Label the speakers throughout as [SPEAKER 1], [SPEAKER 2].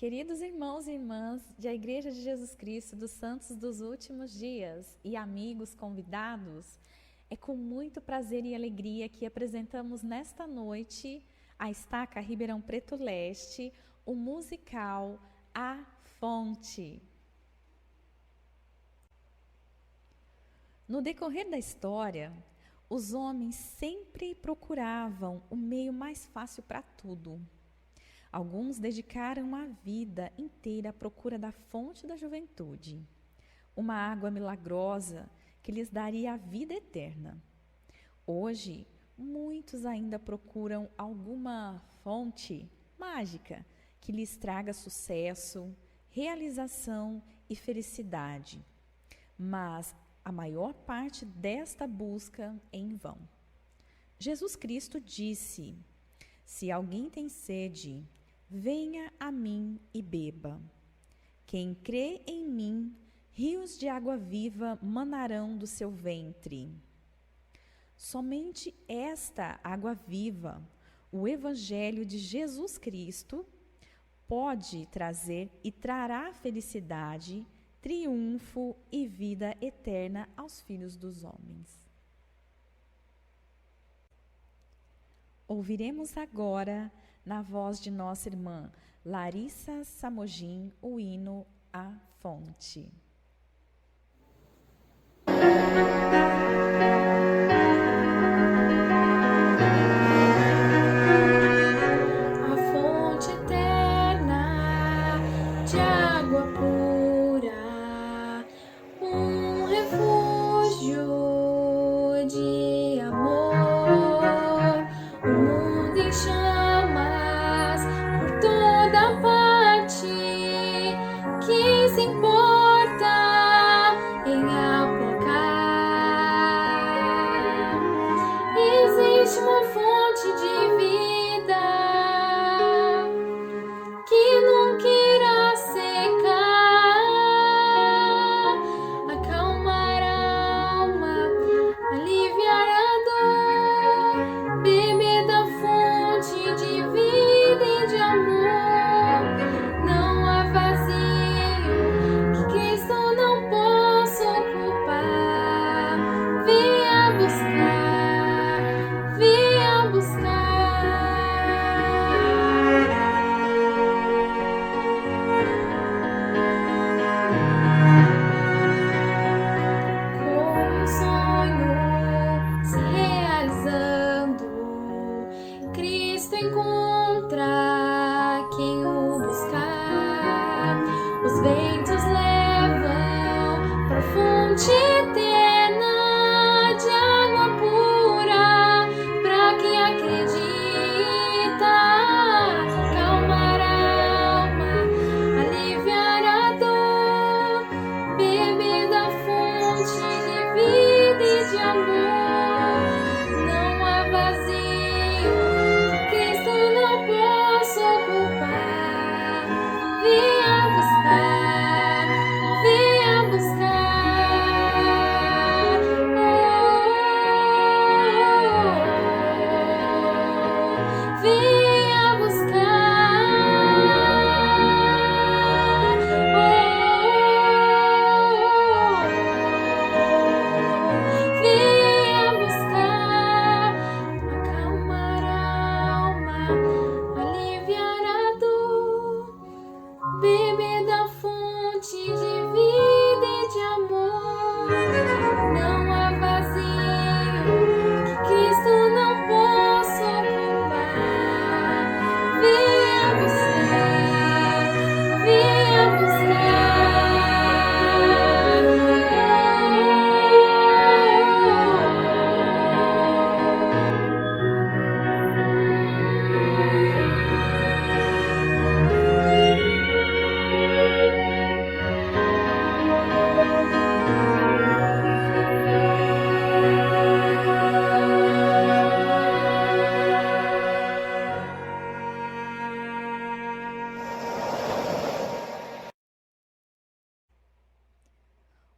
[SPEAKER 1] Queridos irmãos e irmãs da Igreja de Jesus Cristo dos Santos dos Últimos Dias e amigos convidados, é com muito prazer e alegria que apresentamos nesta noite a Estaca Ribeirão Preto Leste, o musical A Fonte. No decorrer da história, os homens sempre procuravam o meio mais fácil para tudo. Alguns dedicaram a vida inteira à procura da fonte da juventude, uma água milagrosa que lhes daria a vida eterna. Hoje, muitos ainda procuram alguma fonte mágica que lhes traga sucesso, realização e felicidade, mas a maior parte desta busca é em vão. Jesus Cristo disse: "Se alguém tem sede, venha a mim e beba. Quem crê em mim, rios de água viva manarão do seu ventre." Somente esta água viva, o Evangelho de Jesus Cristo, pode trazer e trará felicidade, triunfo e vida eterna aos filhos dos homens. Ouviremos agora, na voz de nossa irmã Larissa Samogin, o hino A Fonte.
[SPEAKER 2] A fonte eterna de água pura, um refúgio de amor, o mundo em chamas por toda parte. Quem se importa em aplacar? Existe uma fonte de vida que nunca irá secar, acalmar a alma, aliviar a dor, beber da fonte de vida e de amor. Não há vazio que Cristo não possa ocupar. Venha buscar, venha buscar. Como um sonho se realizando, Cristo encontra quem o buscar. Os ventos levam para a fonte eterna de água pura, para quem acredita, calmar a alma, aliviar a dor, beber da fonte de vida e de amor. Não há vazio que Cristo não possa ocupar. Venha buscar, venha buscar. Venha buscar. Venha buscar, acalmar a alma, aliviar a dor, beber da fonte de vida e de amor. Não há vazio que Cristo não possa ocupar. Venha buscar, venha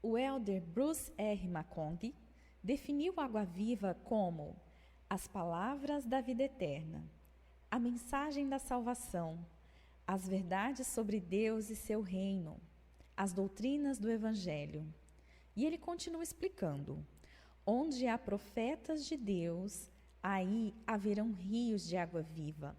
[SPEAKER 1] O elder Bruce R. McConkie definiu a água viva como as palavras da vida eterna, a mensagem da salvação, as verdades sobre Deus e seu reino, as doutrinas do Evangelho. E ele continua explicando: onde há profetas de Deus, aí haverão rios de água viva,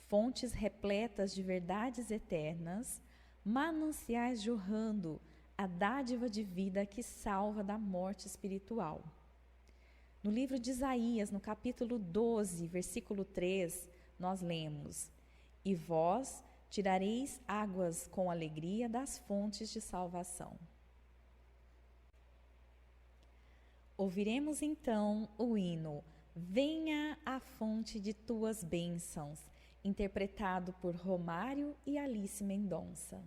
[SPEAKER 1] fontes repletas de verdades eternas, mananciais jorrando a dádiva de vida que salva da morte espiritual. No livro de Isaías, no capítulo 12, versículo 3, nós lemos: e vós tirareis águas com alegria das fontes de salvação. Ouviremos então o hino Venha a fonte de tuas bênçãos, interpretado por Romário e Alice Mendonça.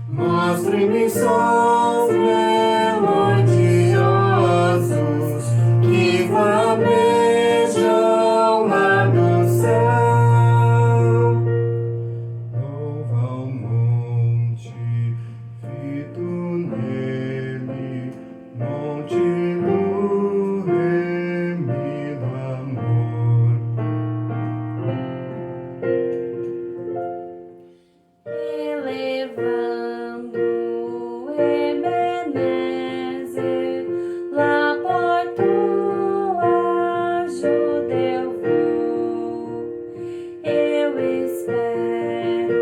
[SPEAKER 3] Mostre-me sons melodiosos que flamejam lá do céu. Louva o monte, fito nele, monte do remido amor. Elevando Ebenezer, lá por tua ajuda eu vou. Eu espero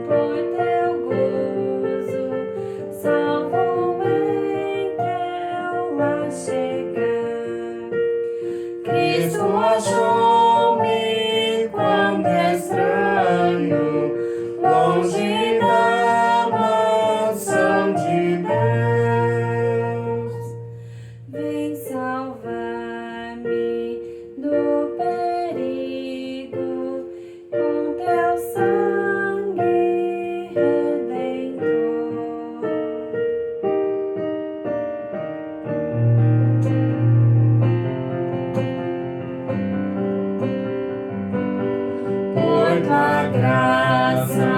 [SPEAKER 3] por teu gozo, salvo em teu lar chegar. Cristo achou-me quando estranho, longe da mansão de Deus. Vem salvar-me do perigo com teu sangue redentor. Por tua graça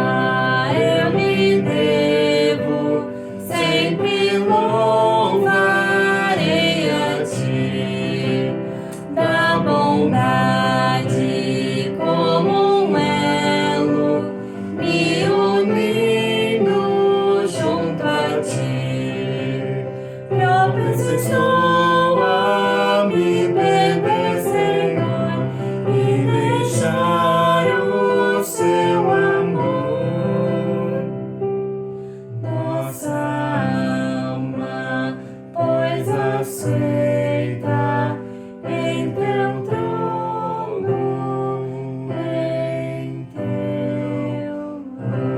[SPEAKER 3] eu me devo, sempre louvarei a ti, da bondade como um elo, me unindo junto a ti. Propenso estou a me perder, Senhor, e deixar o seu amor. Nossa alma, pois aceita em teu trono, em teu lar.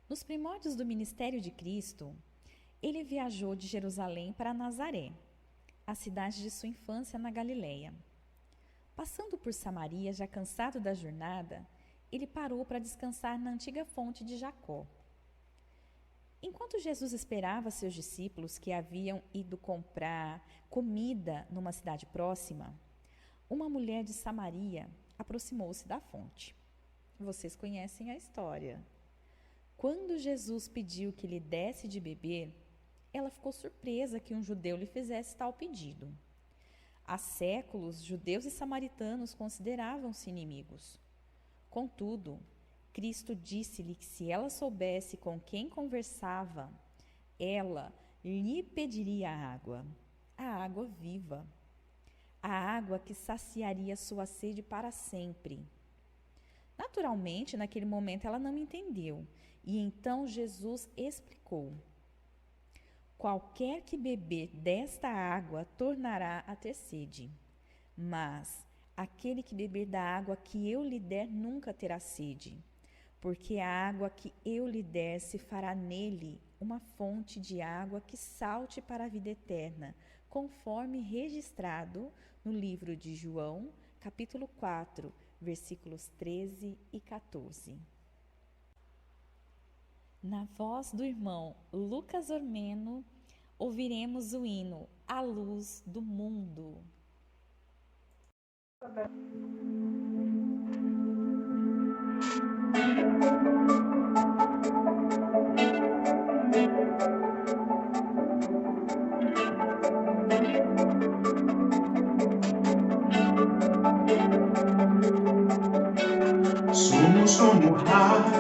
[SPEAKER 1] Nos primórdios do ministério de Cristo, ele viajou de Jerusalém para Nazaré, a cidade de sua infância na Galileia. Passando por Samaria, já cansado da jornada, ele parou para descansar na antiga fonte de Jacó. Enquanto Jesus esperava seus discípulos que haviam ido comprar comida numa cidade próxima, uma mulher de Samaria aproximou-se da fonte. Vocês conhecem a história. Quando Jesus pediu que lhe desse de beber, ela ficou surpresa que um judeu lhe fizesse tal pedido. Há séculos, judeus e samaritanos consideravam-se inimigos. Contudo, Cristo disse-lhe que se ela soubesse com quem conversava, ela lhe pediria a água viva. a água que saciaria sua sede para sempre. Naturalmente, naquele momento ela não entendeu, e então Jesus explicou: qualquer que beber desta água tornará a ter sede, mas aquele que beber da água que eu lhe der nunca terá sede, porque a água que eu lhe der se fará nele uma fonte de água que salte para a vida eterna, conforme registrado no livro de João, capítulo 4, versículos 13 e 14. Na voz do irmão Lucas Ormeno, ouviremos o hino A Luz do Mundo.
[SPEAKER 3] Somos como raios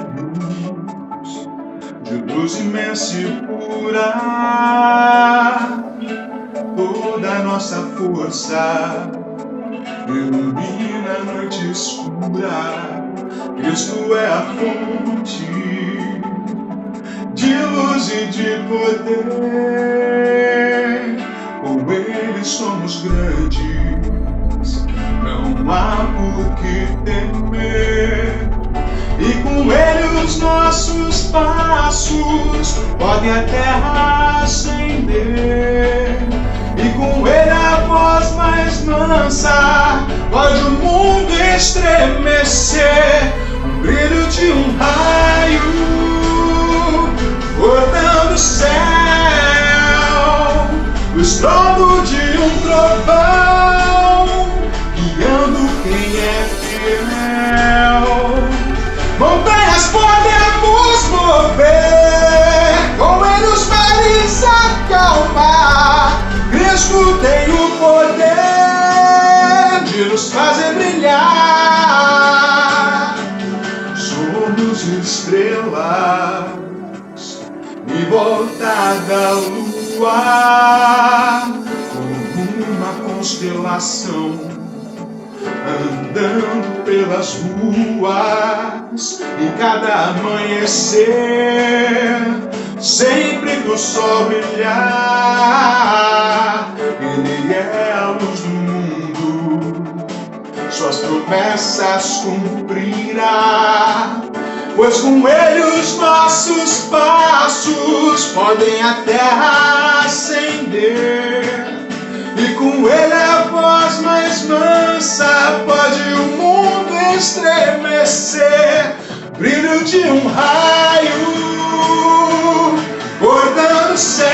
[SPEAKER 3] de luz imensa e pura, toda a nossa força ilumina a noite escura. Cristo é a fonte de luz e de poder, com Ele somos grandes, não há por que temer. E com Ele os nossos passos podem a terra ascender. E com Ele a voz mais mansa pode o mundo estremecer. O brilho de um raio cortando o céu, o estrondo de um trovão guiando quem é fiel. Montanhas podemos mover, com Ele os mares acalmar. Cristo tem o poder de nos fazer brilhar. Somos estrelas em volta da lua, como uma constelação andando pelas ruas. E cada amanhecer, sempre que o sol brilhar, Ele é a luz do mundo, suas promessas cumprirá. Pois com Ele os nossos passos podem a terra ascender. E com Ele a voz mais mansa pode o mundo estremecer. Brilho de um raio cortando o céu,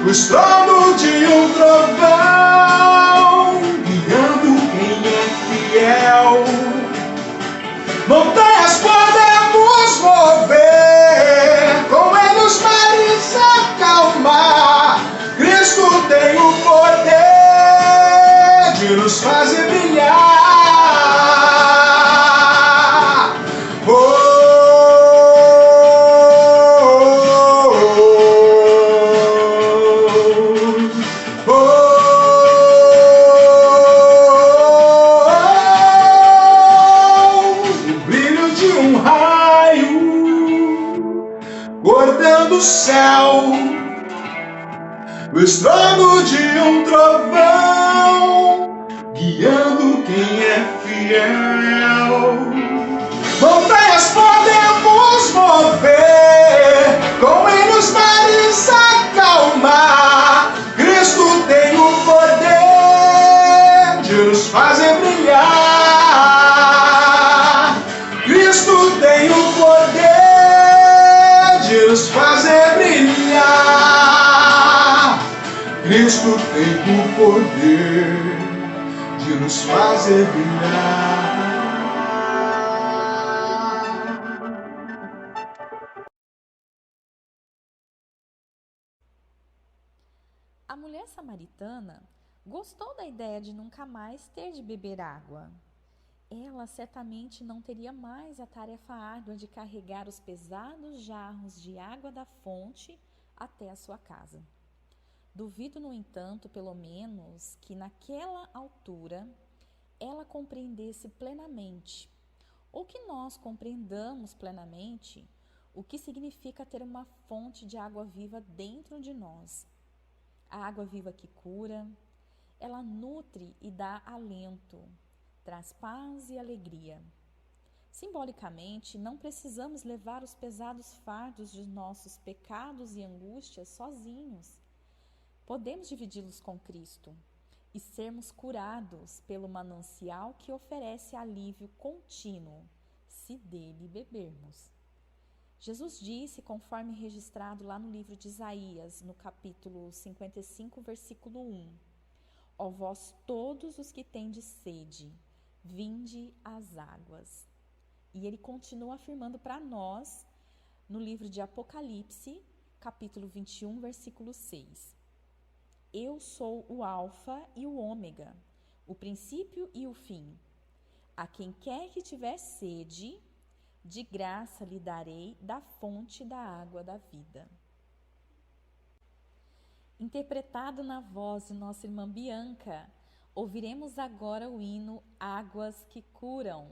[SPEAKER 3] o estrondo de um trovão guiando quem é fiel. Montanhas podemos mover, com Ele os mares acalmar. Cristo tem o poder de nos fazer brilhar. Oh, oh, oh, oh. O brilho de um raio cortando o céu, o estrondo de um trovão guiando quem é fiel. Montanhas podemos mover, com Ele os mares acalmar. Cristo tem o poder de nos fazer brilhar. Cristo tem o poder de nos fazer brilhar. Cristo tem o poder de nos fazer brilhar.
[SPEAKER 1] A mulher samaritana gostou da ideia de nunca mais ter de beber água. Ela certamente não teria mais a tarefa árdua de carregar os pesados jarros de água da fonte até a sua casa. Duvido, no entanto, pelo menos, que naquela altura ela compreendesse plenamente, ou que nós compreendamos plenamente, o que significa ter uma fonte de água viva dentro de nós. A água viva que cura, ela nutre e dá alento, traz paz e alegria. Simbolicamente, não precisamos levar os pesados fardos de nossos pecados e angústias sozinhos. Podemos dividi-los com Cristo e sermos curados pelo manancial que oferece alívio contínuo, se dele bebermos. Jesus disse, conforme registrado lá no livro de Isaías, no capítulo 55, versículo 1: Ó vós todos os que tendes sede, vinde às águas. E ele continua afirmando para nós, no livro de Apocalipse, capítulo 21, versículo 6: Eu sou o Alfa e o Ômega, o princípio e o fim. A quem quer que tiver sede, de graça lhe darei da fonte da água da vida. Interpretado na voz de nossa irmã Bianca, ouviremos agora o hino Águas que Curam.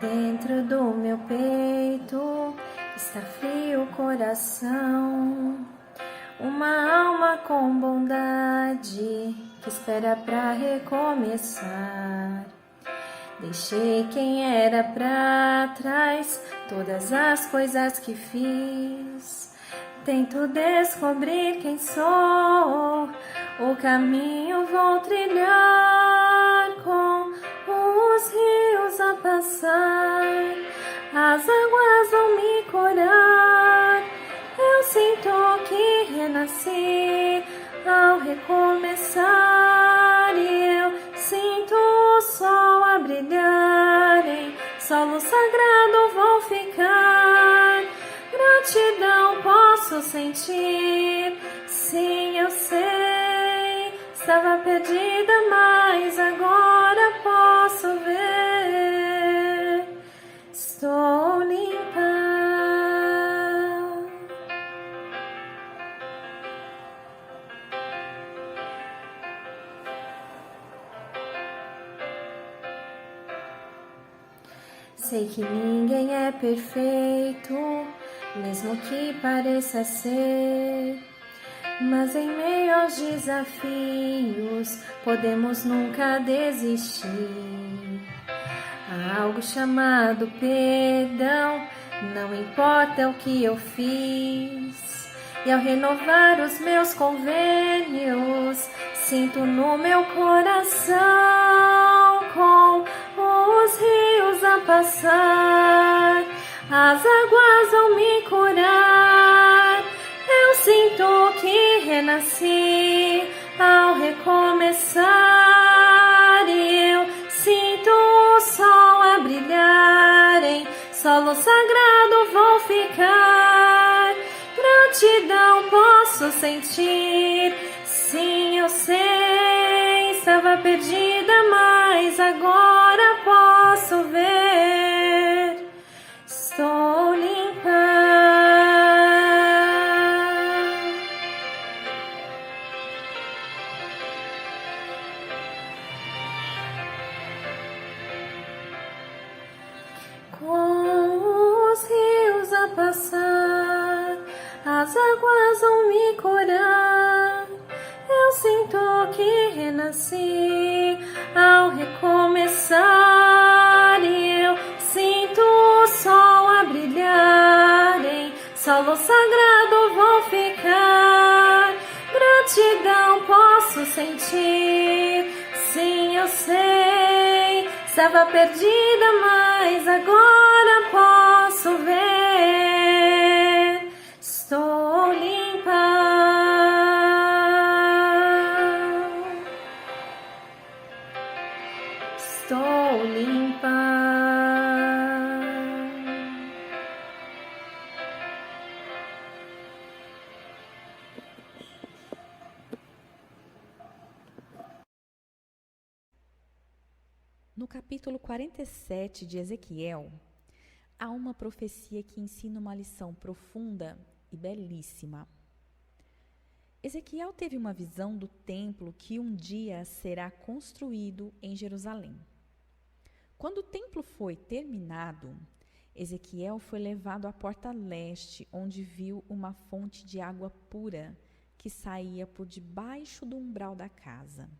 [SPEAKER 2] Dentro do meu peito está frio o coração, uma alma com bondade que espera pra recomeçar. Deixei quem era pra trás, todas as coisas que fiz. Tento descobrir quem sou, o caminho vou trilhar com os rios a passar, as águas vão me curar. Eu sinto que renasci ao recomeçar, e eu sinto o sol a brilhar, em solo sagrado vou ficar. Gratidão posso sentir, sim eu sei, estava perdida, mas agora posso ver, estou limpa. Sei que ninguém é perfeito, mesmo que pareça ser, mas em meio aos desafios podemos nunca desistir. Há algo chamado perdão, não importa o que eu fiz, e ao renovar os meus convênios, sinto no meu coração com os rios a passar, as águas vão me curar. Eu sinto que renasci ao recomeçar, e eu sinto o sol a brilhar, em solo sagrado vou ficar. Gratidão posso sentir, sim eu sei, estava perdida, mas agora posso ver, estou limpa. Com os rios a passar, as águas vão me curar. Eu sinto que renasci ao recomeçar, e eu sinto o sol a brilhar, em solo sagrado vou ficar. Gratidão posso sentir, sim eu sei, estava perdida, mas agora posso ver, estou limpa. Estou limpa.
[SPEAKER 1] No capítulo 47 de Ezequiel, há uma profecia que ensina uma lição profunda e belíssima. Ezequiel teve uma visão do templo que um dia será construído em Jerusalém. Quando o templo foi terminado, Ezequiel foi levado à porta leste, onde viu uma fonte de água pura que saía por debaixo do umbral da casa.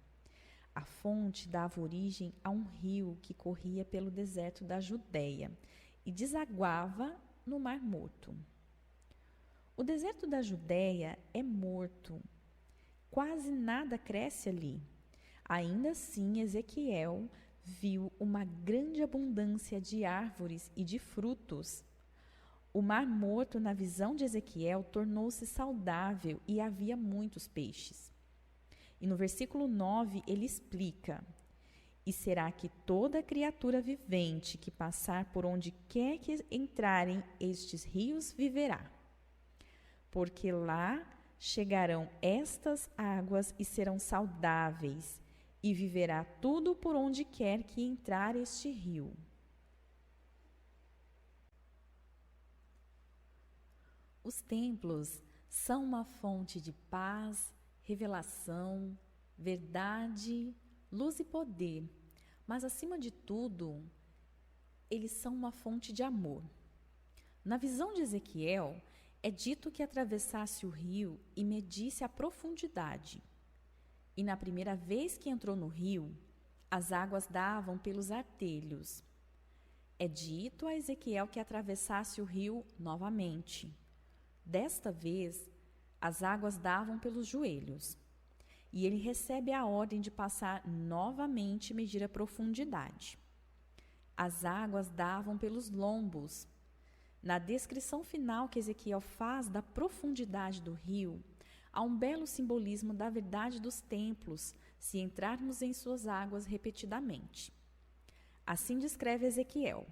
[SPEAKER 1] A fonte dava origem a um rio que corria pelo deserto da Judéia e desaguava no Mar Morto. O deserto da Judéia é morto. Quase nada cresce ali. Ainda assim, Ezequiel viu uma grande abundância de árvores e de frutos. O Mar Morto, na visão de Ezequiel, tornou-se saudável e havia muitos peixes. E no versículo 9 ele explica: e será que toda criatura vivente que passar por onde quer que entrarem estes rios viverá? Porque lá chegarão estas águas e serão saudáveis, e viverá tudo por onde quer que entrar este rio. Os templos são uma fonte de paz, revelação, verdade, luz e poder, mas acima de tudo, eles são uma fonte de amor. Na visão de Ezequiel, é dito que atravessasse o rio e medisse a profundidade. E na primeira vez que entrou no rio, as águas davam pelos artelhos. É dito a Ezequiel que atravessasse o rio novamente. Desta vez, as águas davam pelos joelhos. E ele recebe a ordem de passar novamente e medir a profundidade. As águas davam pelos lombos. Na descrição final que Ezequiel faz da profundidade do rio, há um belo simbolismo da verdade dos templos, se entrarmos em suas águas repetidamente. Assim descreve Ezequiel: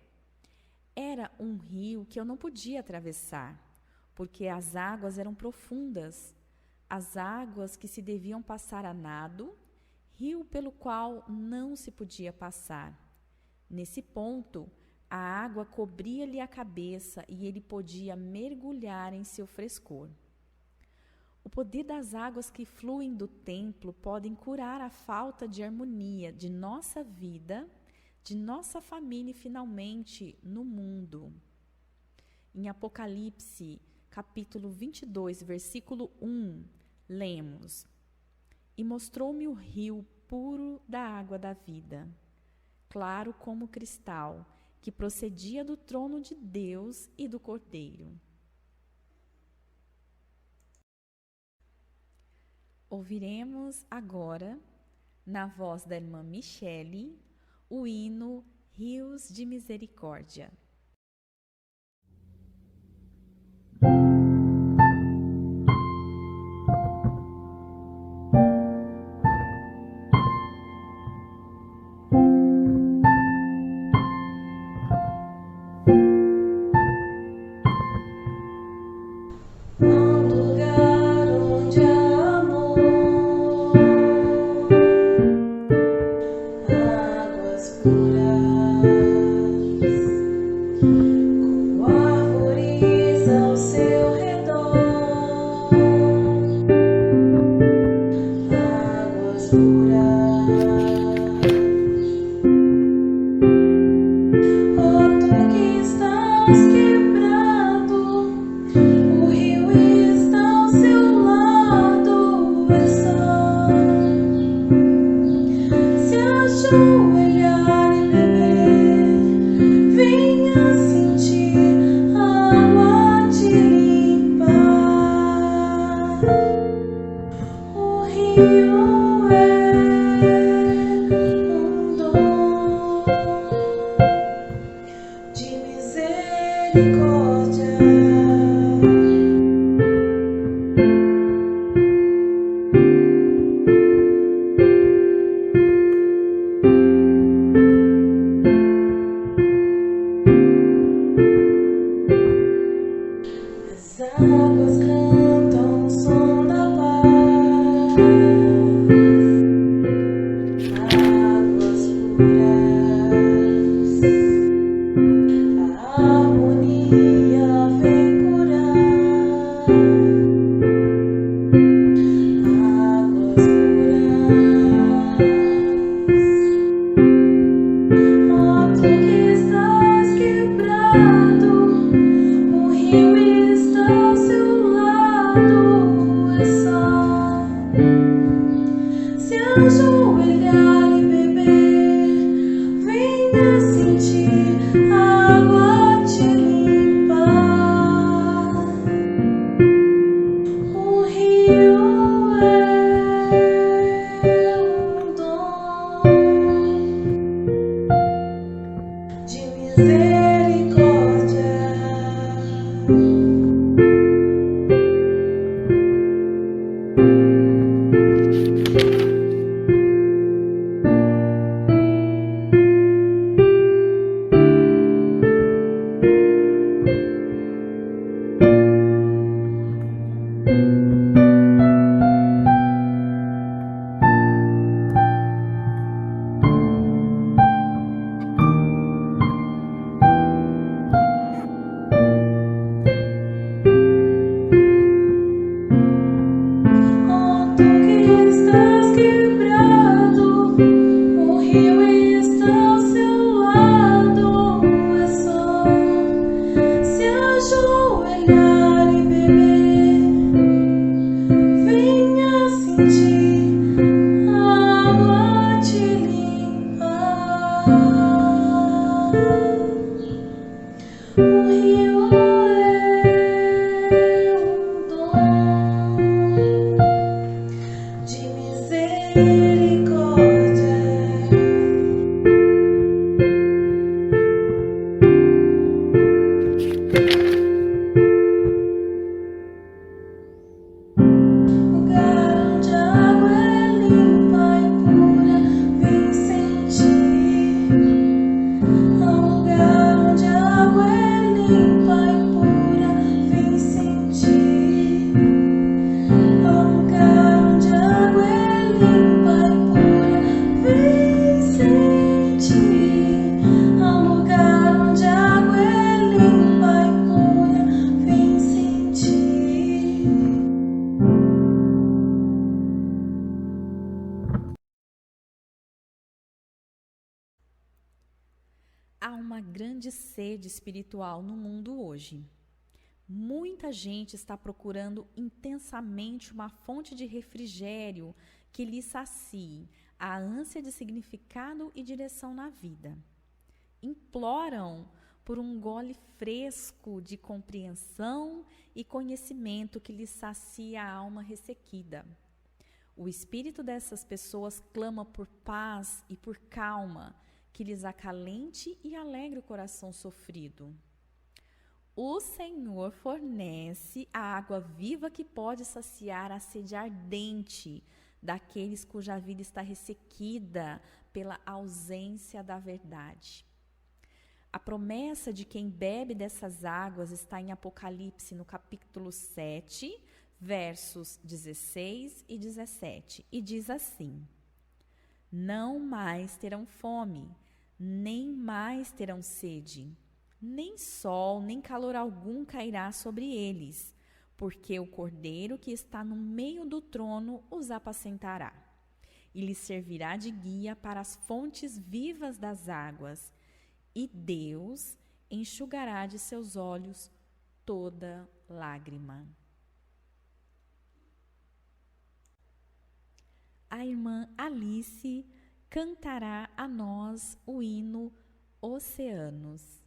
[SPEAKER 1] era um rio que eu não podia atravessar, porque as águas eram profundas, as águas que se deviam passar a nado, rio pelo qual não se podia passar. Nesse ponto, a água cobria-lhe a cabeça e ele podia mergulhar em seu frescor. O poder das águas que fluem do templo podem curar a falta de harmonia de nossa vida, de nossa família e, finalmente, no mundo. Em Apocalipse, capítulo 22, versículo 1, lemos: e mostrou-me o rio puro da água da vida, claro como cristal, que procedia do trono de Deus e do Cordeiro. Ouviremos agora, na voz da irmã Michele, o hino Rios de Misericórdia. Há uma grande sede espiritual no mundo hoje. Muita gente está procurando intensamente uma fonte de refrigério que lhe sacie a ânsia de significado e direção na vida. Imploram por um gole fresco de compreensão e conhecimento que lhes sacie a alma ressequida. O espírito dessas pessoas clama por paz e por calma, que lhes acalente e alegre o coração sofrido. O Senhor fornece a água viva que pode saciar a sede ardente daqueles cuja vida está ressequida pela ausência da verdade. A promessa de quem bebe dessas águas está em Apocalipse, no capítulo 7, versos 16 e 17, e diz assim: Não mais terão fome, nem mais terão sede, nem sol, nem calor algum cairá sobre eles, porque o Cordeiro que está no meio do trono os apacentará, e lhes servirá de guia para as fontes vivas das águas, e Deus enxugará de seus olhos toda lágrima. A irmã Alice cantará a nós o hino Oceanos.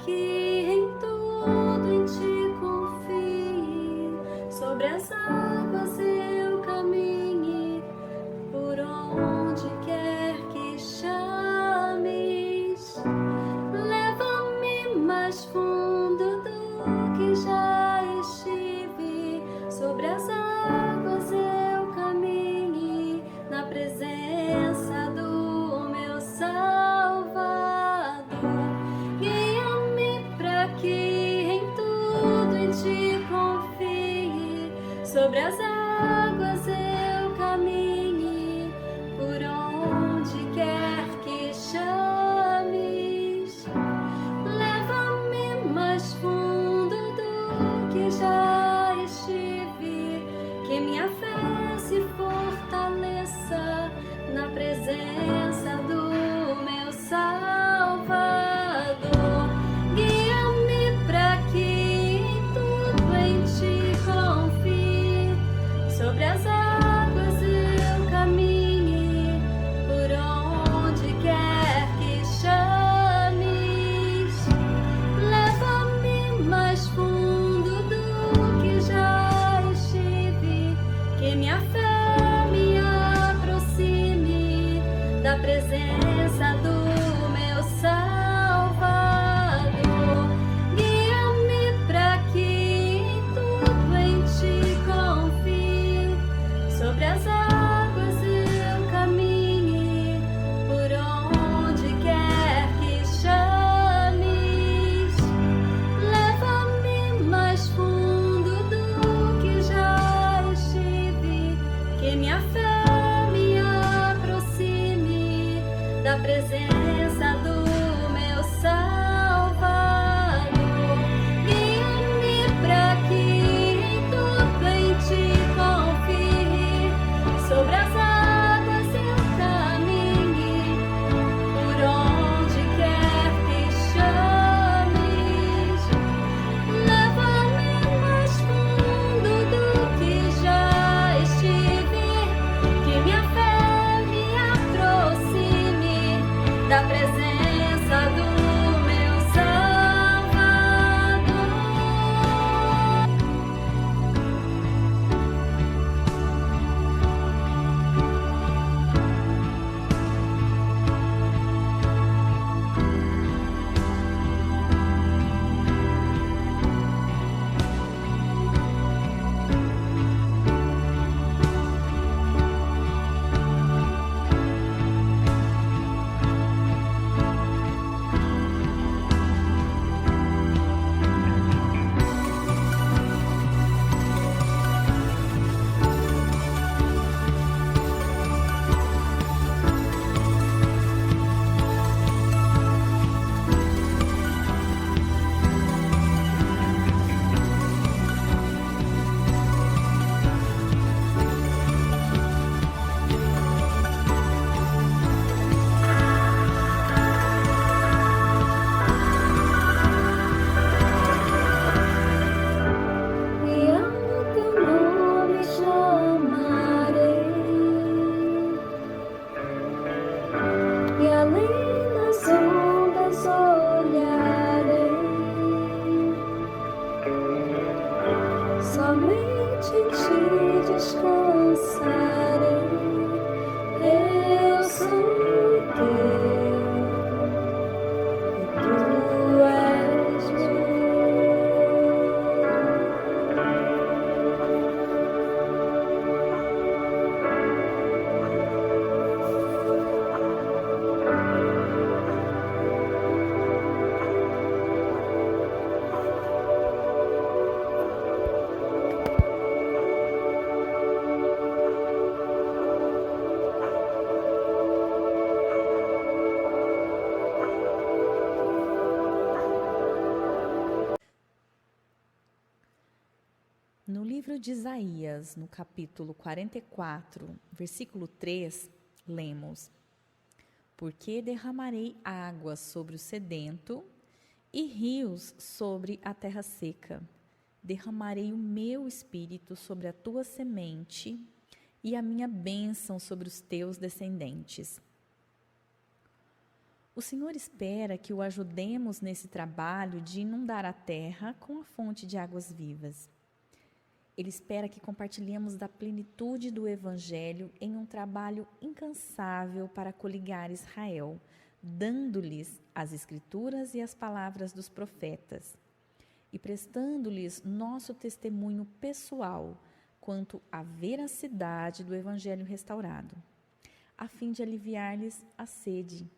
[SPEAKER 2] Que em tudo em ti confie, sobre as águas eu caminhe, por onde quer que chames. Leva-me mais fundo do que já estive, sobre as águas eu caminhe, na presença do meu Salvador. Que em tudo em ti confie, sobre as águas eu caminhe, por onde quer que chames. Leva-me mais fundo do que já estive, que minha fé se fortaleça na presença do meu Salvador. Sobre as águas eu somente em ti descansarei. Eu sou teu e tu és meu.
[SPEAKER 1] No livro de Isaías, no capítulo 44, versículo 3, lemos: Porque derramarei água sobre o sedento e rios sobre a terra seca. Derramarei o meu espírito sobre a tua semente e a minha bênção sobre os teus descendentes. O Senhor espera que o ajudemos nesse trabalho de inundar a terra com a fonte de águas vivas. Ele espera que compartilhemos da plenitude do Evangelho em um trabalho incansável para coligar Israel, dando-lhes as Escrituras e as palavras dos profetas, e prestando-lhes nosso testemunho pessoal quanto à veracidade do Evangelho restaurado, a fim de aliviar-lhes a sede.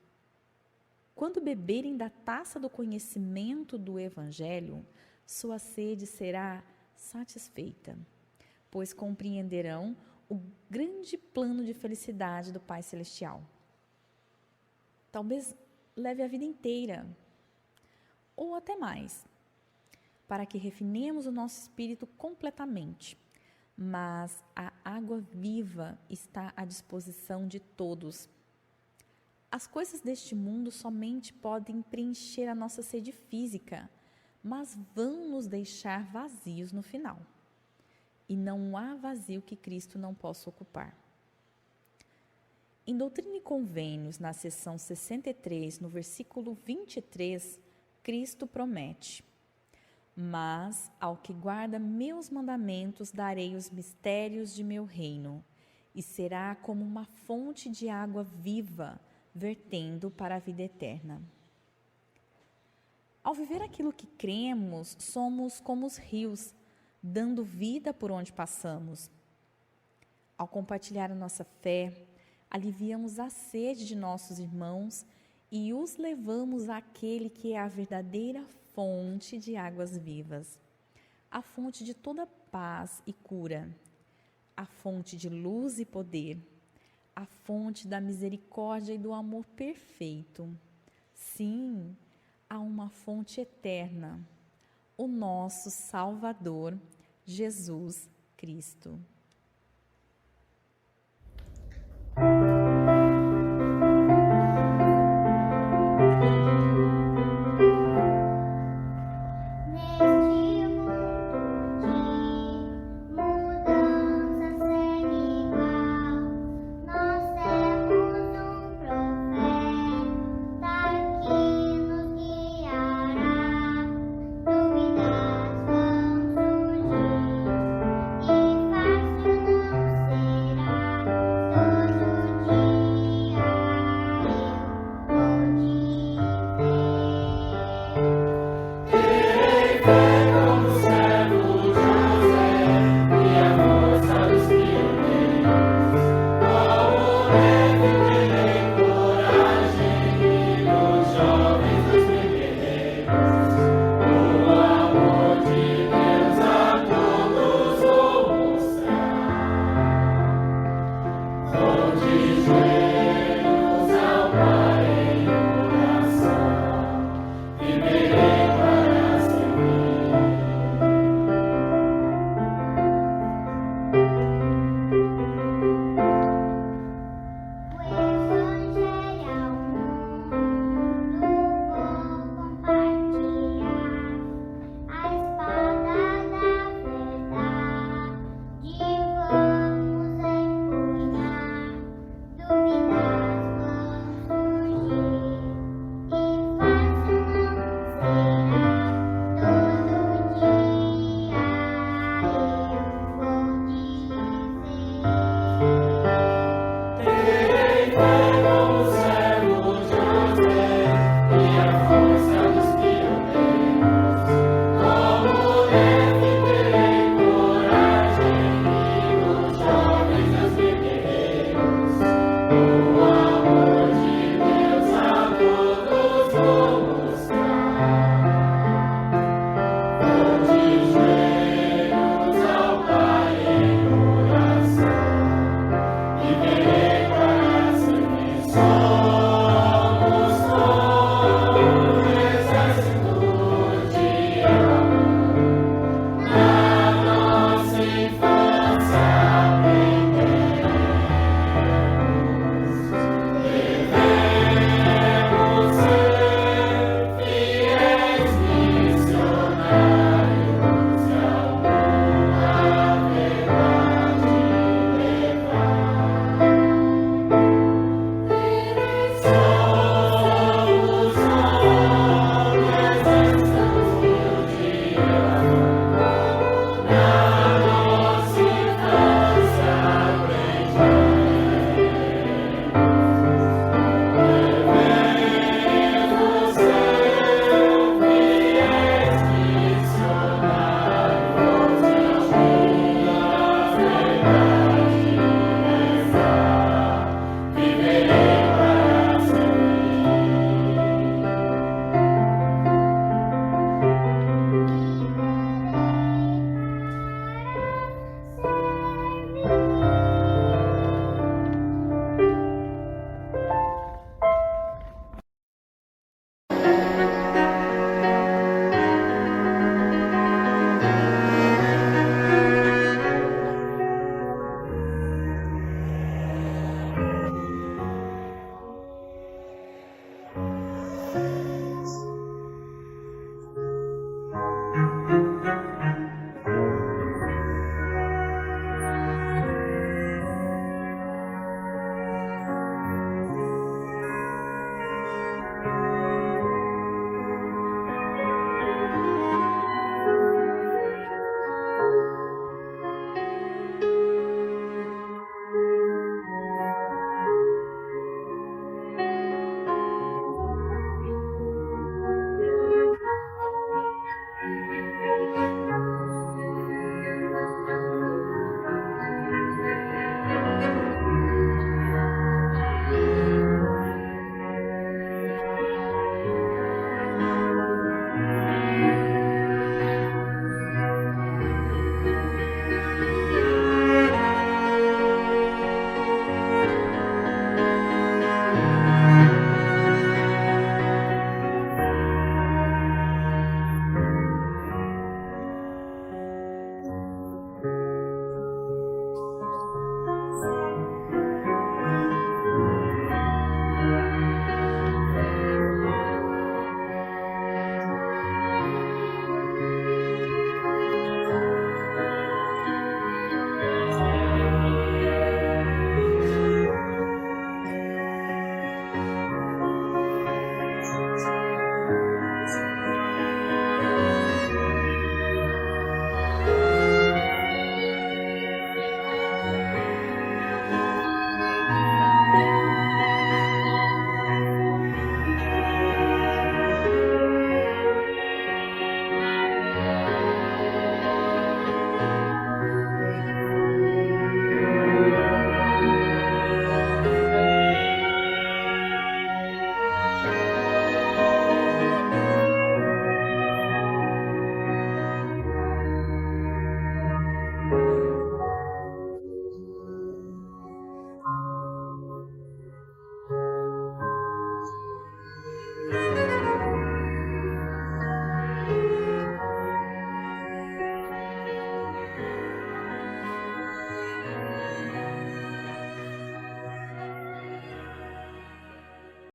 [SPEAKER 1] Quando beberem da taça do conhecimento do Evangelho, sua sede será satisfeita, pois compreenderão o grande plano de felicidade do Pai Celestial. Talvez leve a vida inteira, ou até mais, para que refinemos o nosso espírito completamente. Mas a água viva está à disposição de todos. As coisas deste mundo somente podem preencher a nossa sede física, mas vão nos deixar vazios no final. E não há vazio que Cristo não possa ocupar. Em Doutrina e Convênios, na seção 63, no versículo 23, Cristo promete: Mas ao que guarda meus mandamentos darei os mistérios de meu reino, e será como uma fonte de água viva, vertendo para a vida eterna. Ao viver aquilo que cremos, somos como os rios, dando vida por onde passamos. Ao compartilhar a nossa fé, aliviamos a sede de nossos irmãos e os levamos àquele que é a verdadeira fonte de águas vivas, a fonte de toda paz e cura, a fonte de luz e poder, a fonte da misericórdia e do amor perfeito. Sim, há uma fonte eterna, o nosso Salvador, Jesus Cristo.